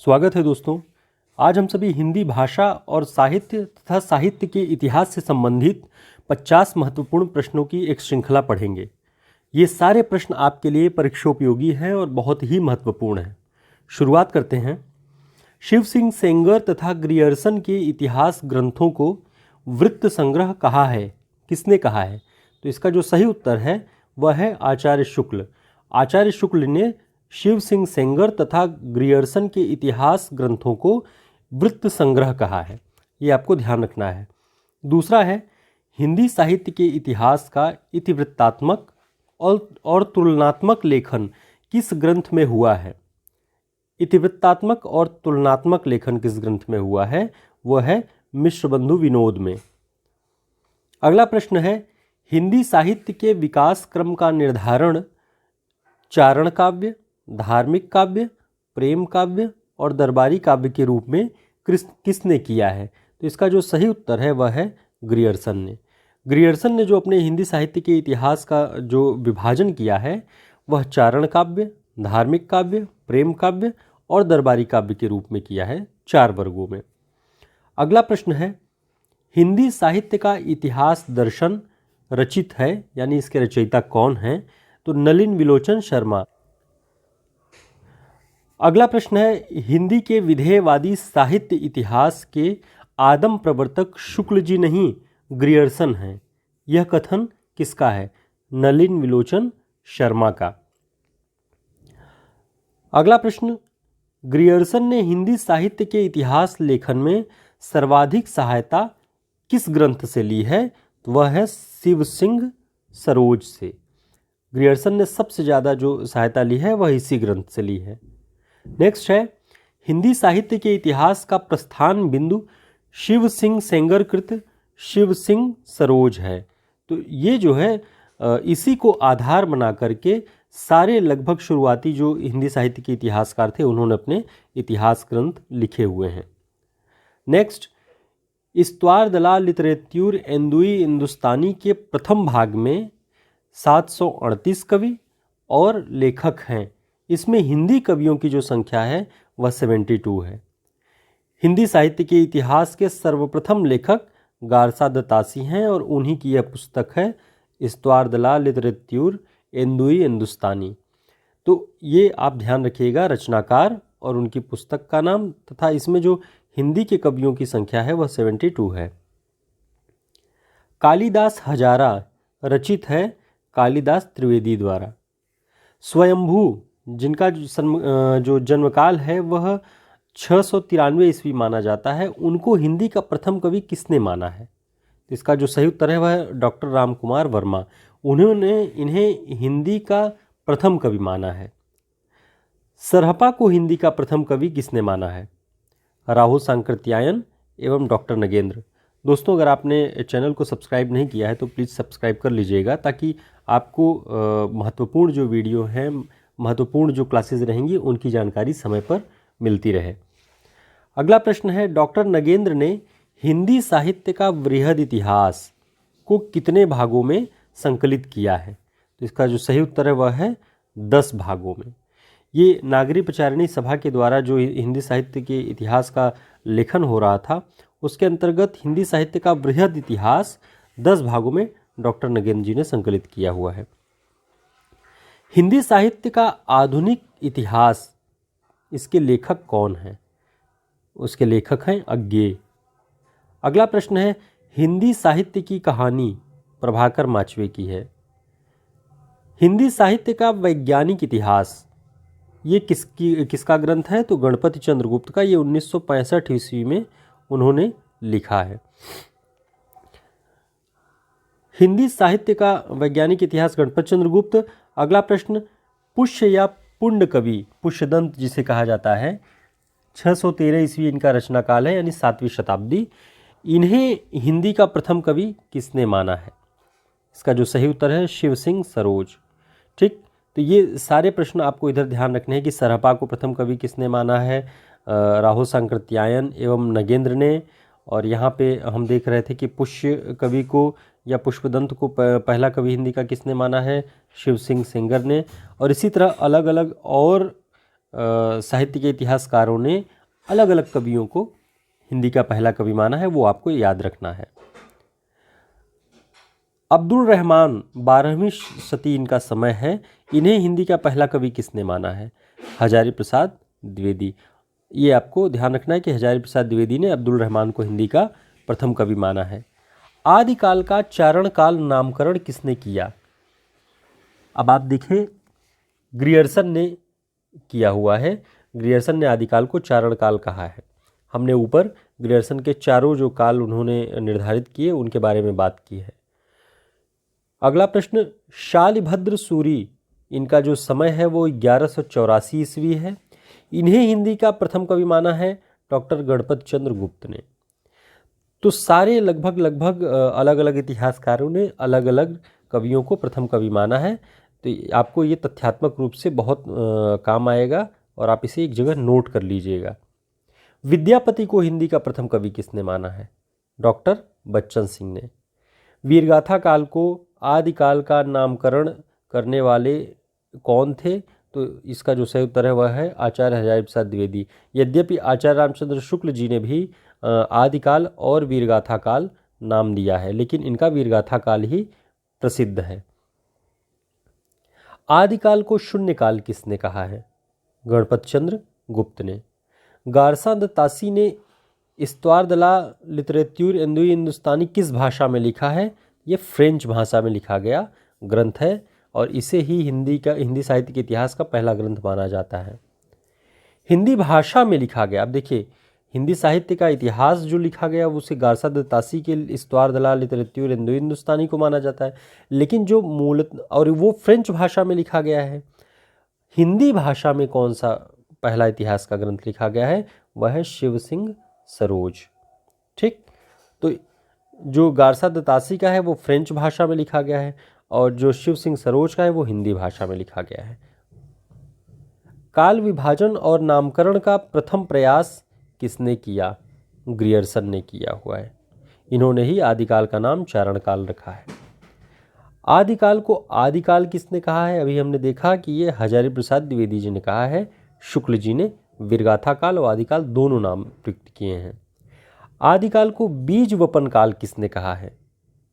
स्वागत है दोस्तों। आज हम सभी हिंदी भाषा और साहित्य तथा साहित्य के इतिहास से संबंधित 50 महत्वपूर्ण प्रश्नों की एक श्रृंखला पढ़ेंगे। ये सारे प्रश्न आपके लिए परीक्षोपयोगी हैं और बहुत ही महत्वपूर्ण हैं। शुरुआत करते हैं। शिव सिंह सेंगर तथा ग्रियर्सन के इतिहास ग्रंथों को वृत्त संग्रह कहा है। किसने कहा है? तो इसका जो सही उत्तर है वह है आचार्य शुक्ल। आचार्य शुक्ल ने शिव सिंह सेंगर तथा ग्रियर्सन के इतिहास ग्रंथों को वृत्त संग्रह कहा है। ये आपको ध्यान रखना है। दूसरा है, हिंदी साहित्य के इतिहास का इतिवृत्तात्मक और तुलनात्मक लेखन किस ग्रंथ में हुआ है? इतिवृत्तात्मक और तुलनात्मक लेखन किस ग्रंथ में हुआ है? वह है मिश्रबंधु विनोद में। अगला प्रश्न है, हिंदी साहित्य के विकास क्रम का निर्धारण चारण काव्य, धार्मिक काव्य, प्रेम काव्य और दरबारी काव्य के रूप में किसने किया है? तो इसका जो सही उत्तर है वह है ग्रियर्सन ने। ग्रियर्सन ने जो अपने हिंदी साहित्य के इतिहास का जो विभाजन किया है वह चारण काव्य, धार्मिक काव्य, प्रेम काव्य और दरबारी काव्य के रूप में किया है, 4 वर्गों में। अगला प्रश्न है, हिंदी साहित्य का इतिहास दर्शन रचित है, यानी इसके रचयिता कौन हैं? तो नलिन विलोचन शर्मा। अगला प्रश्न है, हिंदी के विधेयवादी साहित्य इतिहास के आदम प्रवर्तक शुक्ल जी नहीं ग्रियर्सन हैं। यह कथन किसका है? नलिन विलोचन शर्मा का। अगला प्रश्न, ग्रियर्सन ने हिंदी साहित्य के इतिहास लेखन में सर्वाधिक सहायता किस ग्रंथ से ली है? तो वह है शिव सिंह सरोज से। ग्रियर्सन ने सबसे ज़्यादा जो सहायता ली है वह इसी ग्रंथ से ली है। नेक्स्ट है, हिंदी साहित्य के इतिहास का प्रस्थान बिंदु शिव सिंह सेंगर कृत शिव सिंह सरोज है। तो ये जो है इसी को आधार बना करके सारे लगभग शुरुआती जो हिंदी साहित्य के इतिहासकार थे उन्होंने अपने इतिहास ग्रंथ लिखे हुए हैं। नेक्स्ट, इस्तवार दलाल लिटरेत्यूर एंदुई हिंदुस्तानी के प्रथम भाग में 738 कवि और लेखक हैं। इसमें हिंदी कवियों की जो संख्या है वह 72 है। हिंदी साहित्य के इतिहास के सर्वप्रथम लेखक गारसा दत्तासी हैं और उन्हीं की यह पुस्तक है इस्तवार दलाल लिटरेत्यूर एंदुई हिंदुस्तानी। तो ये आप ध्यान रखिएगा, रचनाकार और उनकी पुस्तक का नाम तथा इसमें जो हिंदी के कवियों की संख्या है वह 72 है। कालिदास हजारा रचित है कालिदास त्रिवेदी द्वारा। स्वयंभू जिनका जो जन्मकाल है वह 693 ईस्वी माना जाता है, उनको हिंदी का प्रथम कवि किसने माना है? इसका जो सही उत्तर है वह डॉक्टर राम कुमार वर्मा। उन्होंने इन्हें हिंदी का प्रथम कवि माना है। सरहपा को हिंदी का प्रथम कवि किसने माना है? राहुल सांकृत्यायन एवं डॉक्टर नगेंद्र। दोस्तों, अगर आपने चैनल को सब्सक्राइब नहीं किया है तो प्लीज़ सब्सक्राइब कर लीजिएगा ताकि आपको महत्वपूर्ण जो वीडियो हैं, महत्वपूर्ण जो क्लासेस रहेंगी उनकी जानकारी समय पर मिलती रहे। अगला प्रश्न है, डॉक्टर नगेंद्र ने हिंदी साहित्य का वृहद इतिहास को कितने भागों में संकलित किया है? तो इसका जो सही उत्तर है वह है 10 भागों में। ये नागरी प्रचारिणी सभा के द्वारा जो हिंदी साहित्य के इतिहास का लेखन हो रहा था उसके अंतर्गत हिंदी साहित्य का वृहद इतिहास 10 भागों में डॉक्टर नगेंद्र जी ने संकलित किया हुआ है। हिंदी साहित्य का आधुनिक इतिहास, इसके लेखक कौन हैं? उसके लेखक हैं अज्ञेय। अगला प्रश्न है, हिंदी साहित्य की कहानी प्रभाकर माचवे की है। हिंदी साहित्य का वैज्ञानिक इतिहास ये किसका ग्रंथ है? तो गणपति चंद्रगुप्त का। ये 1965 ईस्वी में उन्होंने लिखा है। हिंदी साहित्य का वैज्ञानिक इतिहास गणपति चंद्रगुप्त। अगला प्रश्न, पुष्य या पुंड कवि, पुष्यदंत जिसे कहा जाता है, 613 ईस्वी इनका रचना काल है, यानी 7वीं शताब्दी। इन्हें हिंदी का प्रथम कवि किसने माना है? इसका जो सही उत्तर है शिव सिंह सरोज। ठीक, तो ये सारे प्रश्न आपको इधर ध्यान रखने हैं कि सरहपा को प्रथम कवि किसने माना है, राहुल सांकृत्यायन एवं नगेंद्र ने, और यहाँ पे हम देख रहे थे कि पुष्य कवि को या पुष्पदंत को पहला कवि हिंदी का किसने माना है? शिव सिंह सेंगर ने। और इसी तरह अलग अलग और साहित्य के इतिहासकारों ने अलग अलग कवियों को हिंदी का पहला कवि माना है, वो आपको याद रखना है। अब्दुल रहमान 12वीं सदी इनका समय है। इन्हें हिंदी का पहला कवि किसने माना है? हजारी प्रसाद द्विवेदी। ये आपको ध्यान रखना है कि हजारी प्रसाद द्विवेदी ने अब्दुल रहमान को हिंदी का प्रथम कवि माना है। आदिकाल का चारण काल नामकरण किसने किया? अब आप देखिए, ग्रियर्सन ने किया हुआ है। ग्रियर्सन ने आदिकाल को चारण काल कहा है। हमने ऊपर ग्रियर्सन के चारों जो काल उन्होंने निर्धारित किए उनके बारे में बात की है। अगला प्रश्न, शालिभद्र सूरी, इनका जो समय है वो 1184 ईस्वी है। इन्हें हिंदी का प्रथम कवि माना है डॉक्टर गणपत चंद्र गुप्त ने। तो सारे लगभग अलग अलग इतिहासकारों ने अलग अलग कवियों को प्रथम कवि माना है। तो आपको ये तथ्यात्मक रूप से बहुत काम आएगा और आप इसे एक जगह नोट कर लीजिएगा। विद्यापति को हिंदी का प्रथम कवि किसने माना है? डॉक्टर बच्चन सिंह ने। वीरगाथा काल को आदिकाल का नामकरण करने वाले कौन थे? तो इसका जो सही उत्तर है वह है आचार्य हजारी प्रसाद द्विवेदी। यद्यपि आचार्य रामचंद्र शुक्ल जी ने भी आदिकाल और वीरगाथा काल नाम दिया है, लेकिन इनका वीरगाथा काल ही प्रसिद्ध है। आदिकाल को शून्य काल किसने कहा है? गणपत चंद्र गुप्त ने। गारसा द तासी ने इस्तवार द ला लिटरेच्यूर इंदुई हिंदुस्तानी किस भाषा में लिखा है? ये फ्रेंच भाषा में लिखा गया ग्रंथ है और इसे ही हिंदी साहित्य के इतिहास का पहला ग्रंथ माना जाता है। हिंदी भाषा में लिखा गया, अब देखिए हिंदी साहित्य का इतिहास जो लिखा गया उसे गारसा द तासी के इस्तवार द ला लिटरेच्यूर इंदुई हिंदुस्तानी को माना जाता है, लेकिन जो मूल और वो फ्रेंच भाषा में लिखा गया है। हिंदी भाषा में कौन सा पहला इतिहास का ग्रंथ लिखा गया है? वह है शिव सिंह सरोज। ठीक, तो जो गारसा द तासी का है वो फ्रेंच भाषा में लिखा गया है और जो शिव सिंह सरोज का है वो हिंदी भाषा में लिखा गया है। काल विभाजन और नामकरण का प्रथम प्रयास किसने किया? ग्रियर्सन ने किया हुआ है। इन्होंने ही आदिकाल का नाम चारण काल रखा है। आदिकाल को आदिकाल किसने कहा है? अभी हमने देखा कि ये हजारी प्रसाद द्विवेदी जी ने कहा है। शुक्ल जी ने वीरगाथा काल और आदिकाल दोनों नाम प्रयुक्त किए हैं। आदिकाल को बीज वपन काल किसने कहा है?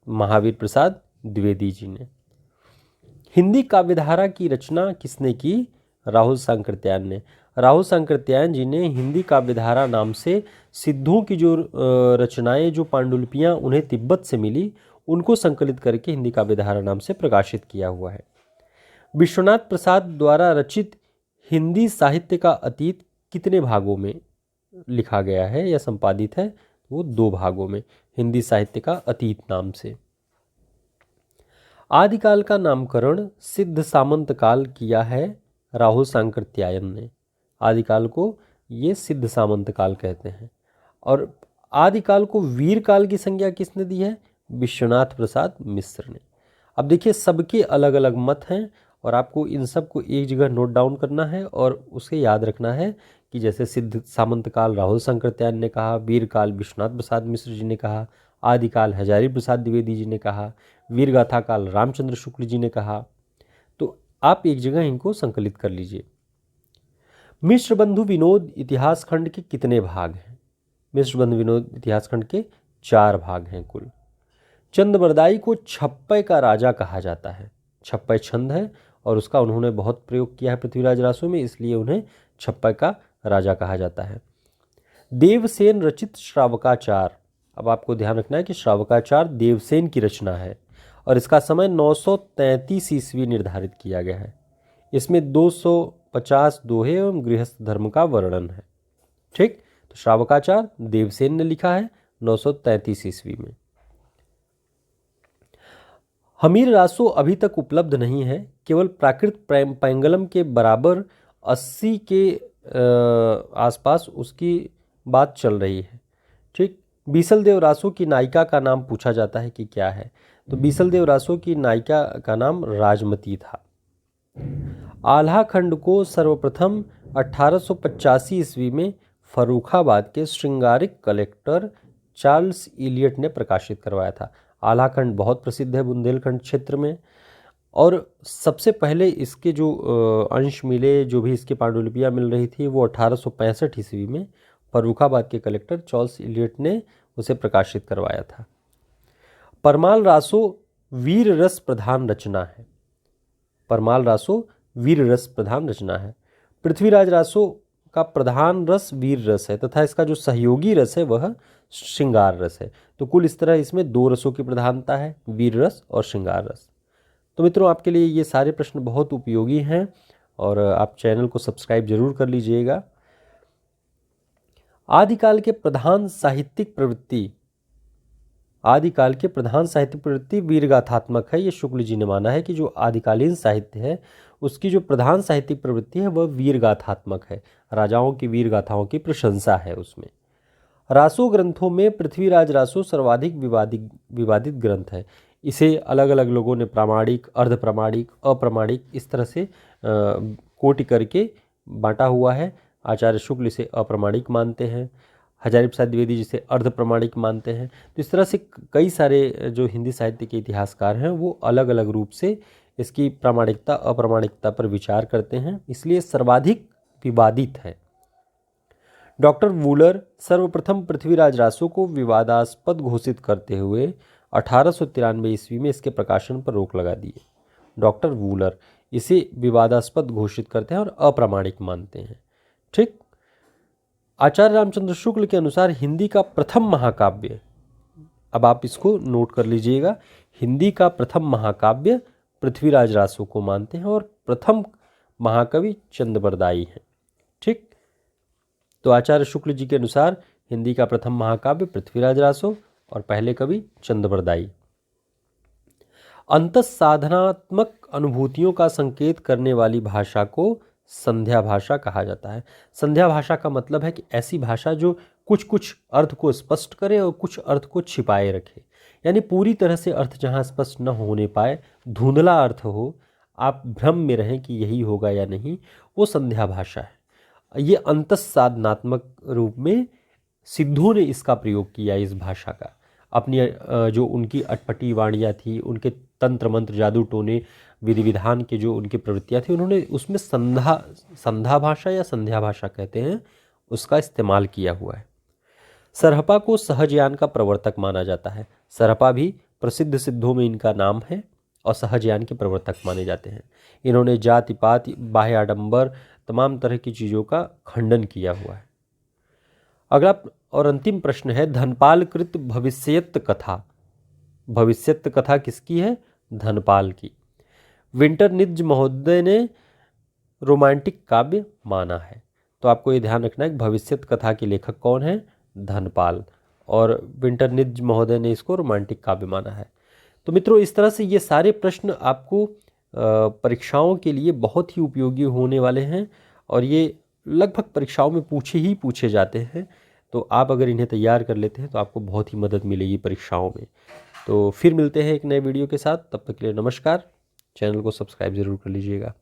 महावीर प्रसाद द्विवेदी जी ने। हिंदी काव्यधारा की रचना किसने की? राहुल सांकृत्यायन ने। राहुल सांकृत्यायन जी ने हिंदी काव्यधारा नाम से सिद्धों की जो रचनाएं, जो पांडुलिपियां उन्हें तिब्बत से मिली, उनको संकलित करके हिंदी काव्यधारा नाम से प्रकाशित किया हुआ है। विश्वनाथ प्रसाद द्वारा रचित हिंदी साहित्य का अतीत कितने भागों में लिखा गया है या संपादित है? वो 2 भागों में, हिंदी साहित्य का अतीत नाम से। आदिकाल का नामकरण सिद्ध सामंत काल किया है राहुल सांकृत्यायन ने। आदिकाल को ये सिद्ध सामंत काल कहते हैं। और आदिकाल को वीर काल की संज्ञा किसने दी है? विश्वनाथ प्रसाद मिश्र ने। अब देखिए सबके अलग अलग मत हैं और आपको इन सब को एक जगह नोट डाउन करना है और उसे याद रखना है कि जैसे सिद्ध सामंत काल राहुल सांकृत्यायन ने कहा, वीर काल विश्वनाथ प्रसाद मिश्र जी ने कहा, आदिकाल हजारी प्रसाद द्विवेदी जी ने कहा, वीरगाथा काल रामचंद्र शुक्ल जी ने कहा। तो आप एक जगह इनको संकलित कर लीजिए। मिश्र बंधु विनोद इतिहास खंड के कितने भाग हैं? मिश्र बंधु विनोद इतिहास खंड के 4 भाग हैं कुल। चंदबरदाई को छप्पय का राजा कहा जाता है। छप्पय छंद है और उसका उन्होंने बहुत प्रयोग किया है पृथ्वीराज रासो में, इसलिए उन्हें छप्पय का राजा कहा जाता है। देवसेन रचित श्रावकाचार, अब आपको ध्यान रखना है कि श्रावकाचार देवसेन की रचना है और इसका समय 933 ईस्वी निर्धारित किया गया है। इसमें 250 दोहे एवं गृहस्थ धर्म का वर्णन है। ठीक, तो श्रावकाचार देवसेन ने लिखा है 933 ईस्वी में। हमीर रासो अभी तक उपलब्ध नहीं है, केवल प्राकृत पैंगलम के बराबर 80 के आसपास उसकी बात चल रही है। ठीक, बीसल देव रासो की नायिका का नाम पूछा जाता है कि क्या है? तो बीसल देव रासो की नायिका का नाम राजमती था। आल्हा खंड को सर्वप्रथम 1885 ईस्वी में फर्रुखाबाद के श्रृंगारिक कलेक्टर चार्ल्स इलियट ने प्रकाशित करवाया था। आल्हा खंड बहुत प्रसिद्ध है बुंदेलखंड क्षेत्र में और सबसे पहले इसके जो अंश मिले, जो भी इसकी पांडुलिपियाँ मिल रही थी, वो 1865 ईस्वी में फर्रुखाबाद के कलेक्टर चार्ल्स इलियट ने उसे प्रकाशित करवाया था। परमाल रासो वीर रस प्रधान रचना है। परमाल रासो वीर रस प्रधान रचना है। पृथ्वीराज रासो का प्रधान रस वीर रस है तथा इसका जो सहयोगी रस है वह श्रृंगार रस है। तो कुल इस तरह इसमें 2 रसों की प्रधानता है, वीर रस और श्रृंगार रस। तो मित्रों, आपके लिए ये सारे प्रश्न बहुत उपयोगी हैं और आप चैनल को सब्सक्राइब जरूर कर लीजिएगा। आदिकाल के प्रधान साहित्यिक प्रवृत्ति, आदिकाल के प्रधान साहित्यिक प्रवृत्ति वीरगाथात्मक है। ये शुक्ल जी ने माना है कि जो आदिकालीन साहित्य है उसकी जो प्रधान साहित्यिक प्रवृत्ति है वह वीरगाथात्मक है। राजाओं की वीर गाथाओं की प्रशंसा है उसमें। रासो ग्रंथों में पृथ्वीराज रासो सर्वाधिक विवादित ग्रंथ है। इसे अलग अलग लोगों ने प्रामाणिक, अर्ध प्रामाणिक, अप्रामाणिक इस तरह से कोटि करके बांटा हुआ है। आचार्य शुक्ल इसे अप्रामाणिक मानते हैं, हजारी प्रसाद द्विवेदी जिसे अर्ध प्रामाणिक मानते हैं। तो इस तरह से कई सारे जो हिंदी साहित्य के इतिहासकार हैं वो अलग अलग रूप से इसकी प्रामाणिकता अप्रामाणिकता पर विचार करते हैं, इसलिए सर्वाधिक विवादित है। डॉक्टर वूलर सर्वप्रथम पृथ्वीराज रासो को विवादास्पद घोषित करते हुए 1893 ईस्वी में इसके प्रकाशन पर रोक लगा दी। डॉक्टर वूलर इसे विवादास्पद घोषित करते हैं और अप्रामाणिक मानते हैं। ठीक। आचार्य रामचंद्र शुक्ल के अनुसार हिंदी का प्रथम महाकाव्य, अब आप इसको नोट कर लीजिएगा, हिंदी का प्रथम महाकाव्य पृथ्वीराज रासो को मानते हैं और प्रथम महाकवि चंद्रबरदाई हैं। ठीक। तो आचार्य शुक्ल जी के अनुसार हिंदी का प्रथम महाकाव्य पृथ्वीराज रासो और पहले कवि चंद्रबरदाई। अंतःसाधनात्मक अनुभूतियों का संकेत करने वाली भाषा को संध्या भाषा कहा जाता है। संध्या भाषा का मतलब है कि ऐसी भाषा जो कुछ कुछ अर्थ को स्पष्ट करे और कुछ अर्थ को छिपाए रखे, यानी पूरी तरह से अर्थ जहाँ स्पष्ट न होने पाए, धुंधला अर्थ हो, आप भ्रम में रहें कि यही होगा या नहीं, वो संध्या भाषा है। ये अंतःसाधनात्मक रूप में सिद्धों ने इसका प्रयोग किया इस भाषा का। अपनी जो उनकी अटपटी वाणियाँ थी, उनके तंत्र मंत्र जादू टोने विधि विधान के जो उनकी प्रवृत्तियाँ थी, उन्होंने उसमें संध्या भाषा या संध्या भाषा कहते हैं, उसका इस्तेमाल किया हुआ है। सरहपा को सहजयान का प्रवर्तक माना जाता है। सरहपा भी प्रसिद्ध सिद्धों में इनका नाम है और सहजयान के प्रवर्तक माने जाते हैं। इन्होंने जाति पात, बाह्य आडंबर, तमाम तरह की चीज़ों का खंडन किया हुआ है। अगला और अंतिम प्रश्न है, धनपाल कृत भविष्यत कथा। भविष्यत कथा किसकी है? धनपाल की। विंटरनित्ज महोदय ने रोमांटिक काव्य माना है। तो आपको ये ध्यान रखना है कि भविष्यत कथा के लेखक कौन है? धनपाल। और विंटरनित्ज महोदय ने इसको रोमांटिक काव्य माना है। तो मित्रों, इस तरह से ये सारे प्रश्न आपको परीक्षाओं के लिए बहुत ही उपयोगी होने वाले हैं और ये लगभग परीक्षाओं में पूछे जाते हैं। तो आप अगर इन्हें तैयार कर लेते हैं तो आपको बहुत ही मदद मिलेगी परीक्षाओं में। तो फिर मिलते हैं एक नए वीडियो के साथ, तब तक के लिए नमस्कार। चैनल को सब्सक्राइब ज़रूर कर लीजिएगा।